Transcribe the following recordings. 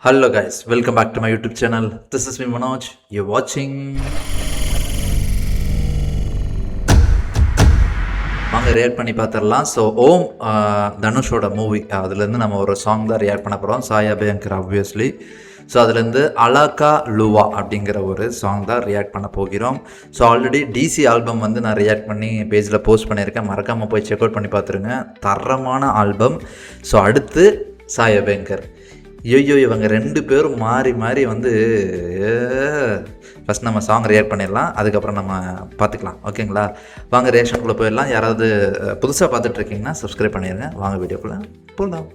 Hello guys, welcome back to my YouTube channel. This is me Manoj. You're watching. வாங்க react பண்ணி பார்த்துடலாம். So ஓம் தனுஷோட movie அதுலேருந்து நம்ம ஒரு சாங் தான் ரியாக்ட் பண்ண போகிறோம். சாயா பேங்கர் ஆப்வியஸ்லி. ஸோ அதுலேருந்து அலாக்கா லுவா அப்படிங்கிற ஒரு சாங் தான் ரியாக்ட் பண்ண போகிறோம். ஸோ ஆல்ரெடி டிசி ஆல்பம் வந்து நான் ரியாக்ட் பண்ணி பேஜில் போஸ்ட் பண்ணியிருக்கேன். மறக்காமல் போய் செக் அவுட் பண்ணி பார்த்துருங்க. தரமான ஆல்பம். ஸோ அடுத்து சாயா பேங்கர். ஐயோ இவங்க ரெண்டு பேரும் மாறி மாறி வந்து ஃபஸ்ட் நம்ம சாங் ரியாக்ட் பண்ணிடலாம், அதுக்கப்புறம் நம்ம பார்த்துக்கலாம். ஓகேங்களா? வாங்க ரியாக்ஷனுக்குள்ளே போயிடலாம். யாராவது புதுசாக பார்த்துட்ருக்கீங்கன்னா சப்ஸ்கிரைப் பண்ணிடுங்க. வாங்க வீடியோக்குள்ளே போகலாம்.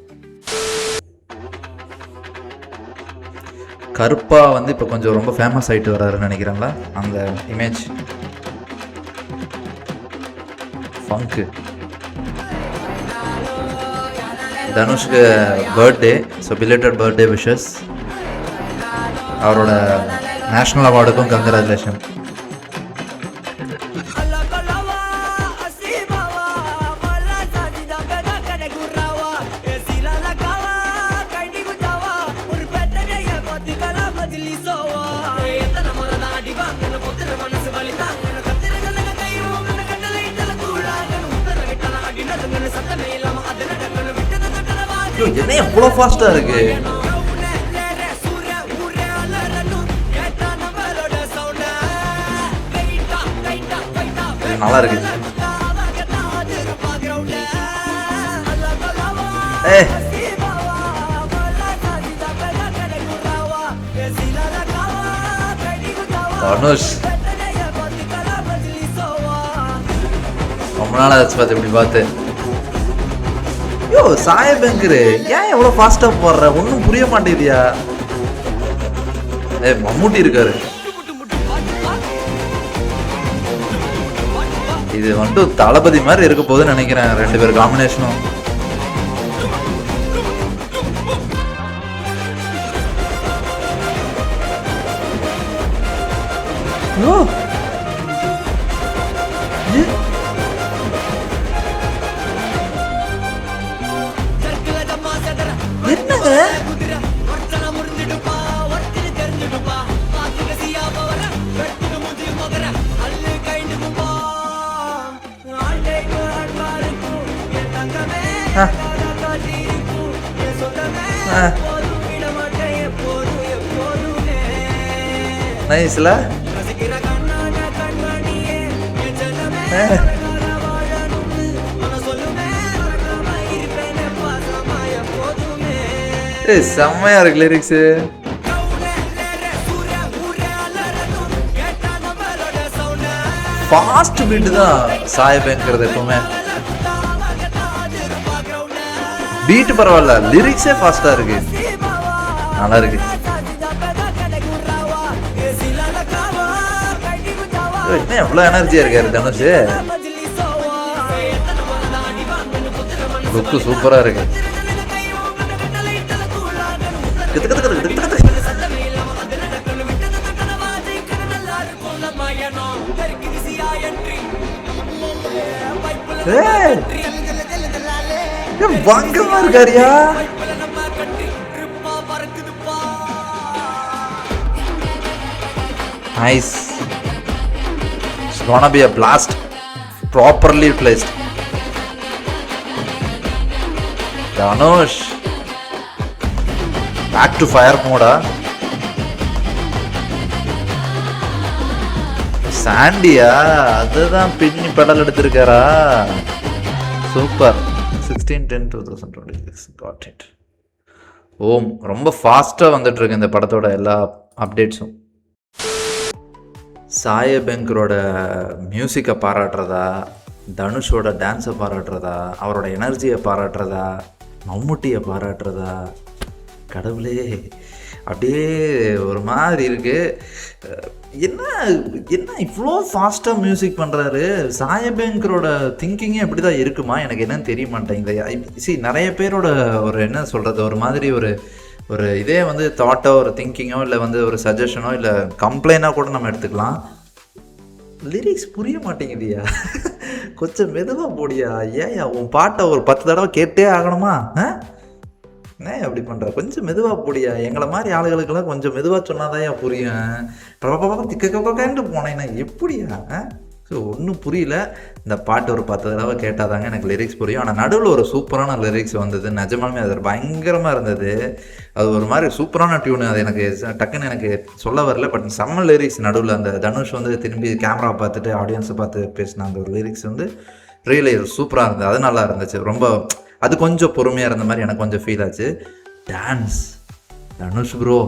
கருப்பாக வந்து இப்போ கொஞ்சம் ரொம்ப ஃபேமஸ் ஆகிட்டு வர்றாருன்னு நினைக்கிறாங்களா அந்த இமேஜ். ஃபங்க்கு தனுஷ்க்கு birthday. So belated birthday wishes. அவரோட நேஷ்னல் அவார்டுக்கும் கங்க்ராச்சுலேஷன். என்ன எவ்வளோ ஃபாஸ்ட்டாக இருக்கு. நல்லா இருக்கு. தனுஷ் ரொம்ப நாள் ஆச்சு பார்த்து இப்படி பார்த்து. யோ சாயா பேங்கரு ஏன் எவ்வளோ ஃபாஸ்ட்டாக போடுற? ஒன்றும் புரிய மாட்டேங்குதியா? மம்முட்டி இருக்காரு. இது வந்துட்டு தளபதி மாதிரி இருக்க போகுதுன்னு நினைக்கிறேன். ரெண்டு பேர் காம்பினேஷனும். என்னங்க நைஸ்ல. செம்மையா இருக்கு லிரிக்ஸ். ஃபாஸ்ட் பீட் தான் சாயா பேங்கர் எப்பவுமே. பீட் பரவாயில்ல, லிரிக்ஸே ஃபாஸ்டா இருக்கு. நல்லா இருக்கு. என்ன எவ்வளோ எனர்ஜியா இருக்காரு தனுஷ். லுக்கு சூப்பரா இருக்கு. பங்கமா இருக்காரியா? Nice. It's gonna be a blast. Properly placed. Dhanush. Back to fire mode. சாண்டியா அதுதான் பின்னி பெடல் எடுத்திருக்காரா? சூப்பர். 16/10/2026 got it. ஓம் ரொம்ப ஃபாஸ்ட்டாக வந்துட்டு இருக்கு இந்த படத்தோட எல்லா அப்டேட்ஸும். சாயா பேங்கரோட மியூசிக்கை பாராட்டுறதா, தனுஷோட டான்ஸை பாராட்டுறதா, அவரோட எனர்ஜியை பாராட்டுறதா, மம்முட்டியை பாராட்டுறதா, கடவுளே அப்படியே ஒரு மாதிரி இருக்கு. என்ன என்ன இவ்வளோ ஃபாஸ்ட்டாக மியூசிக் பண்ணுறாரு? சாயா பேங்கரோட திங்கிங்கே அப்படி தான் இருக்குமா? எனக்கு என்னன்னு தெரிய மாட்டேங்குது. நிறைய பேரோட ஒரு என்ன சொல்கிறது, ஒரு மாதிரி ஒரு ஒரு இதே வந்து தாட்டோ ஒரு திங்கிங்கோ இல்லை வந்து ஒரு சஜஷனோ இல்லை கம்ப்ளைனாக கூட நம்ம எடுத்துக்கலாம். லிரிக்ஸ் புரிய மாட்டேங்குதியா? கொஞ்சம் மெதுவாக போடியா. ஏன் உன் பாட்டை ஒரு 10 தடவை கேட்டே ஆகணுமா? என்ன அப்படி பண்ணுற, கொஞ்சம் மெதுவாக போடியா, எங்களை மாதிரி ஆளுகளுக்கெல்லாம் கொஞ்சம் மெதுவாக சொன்னாதான் புரியும். திக்கன்னு போனேன்னா எப்படியா? ஸோ ஒன்றும் புரியல. இந்த பாட்டு ஒரு 10 தடவை கேட்டால் தாங்க எனக்கு லிரிக்ஸ் புரியும். ஆனால் நடுவில் ஒரு சூப்பரான லிரிக்ஸ் வந்தது, நிஜமாலுமே அது பயங்கரமாக இருந்தது. அது ஒரு மாதிரி சூப்பரான டியூனு, அது எனக்கு டக்குன்னு எனக்கு சொல்ல வரல. பட் செம்ம லிரிக்ஸ் நடுவில் அந்த தனுஷ் திரும்பி கேமரா பார்த்துட்டு ஆடியன்ஸை பார்த்து பேசின அந்த ஒரு லிரிக்ஸ் ரியலி சூப்பராக இருந்தது. அது நல்லா இருந்துச்சு. ரொம்ப அது கொஞ்சம் பொறுமையாக இருந்த மாதிரி எனக்கு கொஞ்சம் ஃபீல் ஆச்சு. டான்ஸ் தனுஷ் ப்ரோ,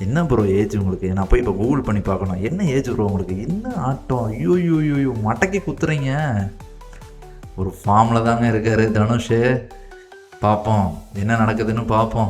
என்ன ப்ரோ ஏஜ் உங்களுக்கு? நான் போய் இப்போ கூகுள் பண்ணி பார்க்கணும். என்ன ஏஜ் ப்ரோ உங்களுக்கு? என்ன ஆட்டம், ஐயோ மட்டைக்கு குத்துறீங்க. ஒரு ஃபார்மில் தாங்க இருக்கார் தனுஷ். பார்ப்போம் என்ன நடக்குதுன்னு பார்ப்போம்.